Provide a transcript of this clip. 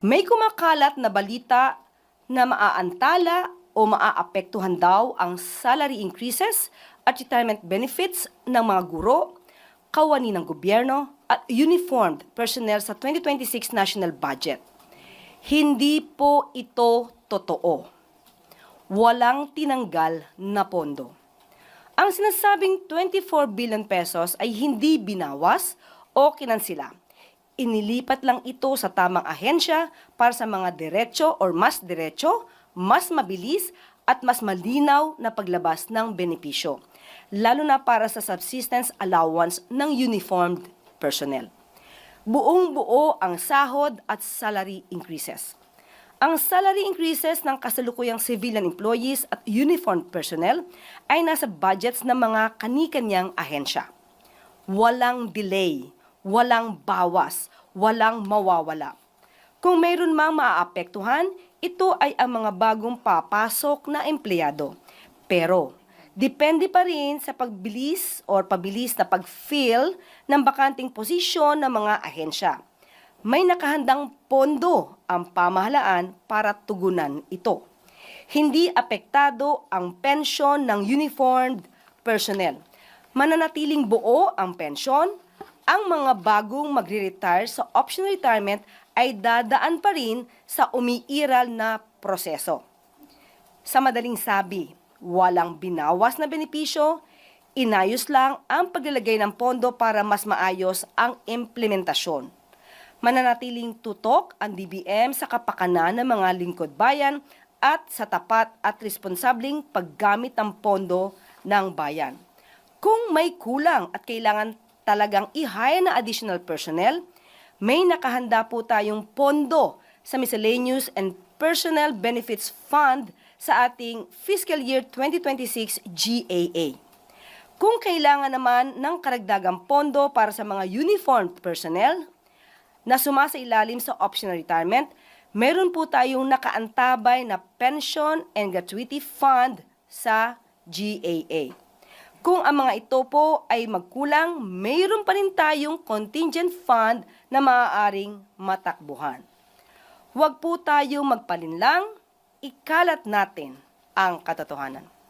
May kumakalat na balita na maaantala o maaapektuhan daw ang salary increases at retirement benefits ng mga guro, kawani ng gobyerno at uniformed personnel sa 2026 national budget. Hindi po ito totoo. Walang tinanggal na pondo. Ang sinasabing 24 billion pesos ay hindi binawas o kinansila. Inilipat lang ito sa tamang ahensya para sa mga diretso or mas diretso, mas mabilis at mas malinaw na paglabas ng benepisyo, lalo na para sa subsistence allowance ng uniformed personnel. Buong-buo ang sahod at salary increases. Ang salary increases ng kasalukuyang civilian employees at uniformed personnel ay nasa budgets ng mga kani-kanyang ahensya. Walang delay, walang bawas, walang mawawala. Kung mayroon mang maaapektuhan, ito ay ang mga bagong papasok na empleyado. Pero, depende pa rin sa pabilis na pag-fill ng bakanting posisyon ng mga ahensya. May nakahandang pondo ang pamahalaan para tugunan ito. Hindi apektado ang pensyon ng uniformed personnel. Mananatiling buo ang pensyon. Ang mga bagong magre-retire sa optional retirement ay dadaan pa rin sa umiiral na proseso. Sa madaling sabi, walang binawas na benepisyo, inayos lang ang paglalagay ng pondo para mas maayos ang implementasyon. Mananatiling tutok ang DBM sa kapakanan ng mga lingkod bayan at sa tapat at responsableng paggamit ng pondo ng bayan. Kung may kulang at kailangan talagang i-hire na additional personnel, may nakahanda po tayong pondo sa Miscellaneous and Personnel Benefits Fund sa ating Fiscal Year 2026 GAA. Kung kailangan naman ng karagdagang pondo para sa mga uniformed personnel na sumasailalim sa optional retirement, meron po tayong nakaantabay na Pension and Gratuity Fund sa GAA. Kung ang mga ito po ay magkulang, mayroon pa rin tayong contingent fund na maaaring matakbuhan. Huwag po tayong magpalinlang, ikalat natin ang katotohanan.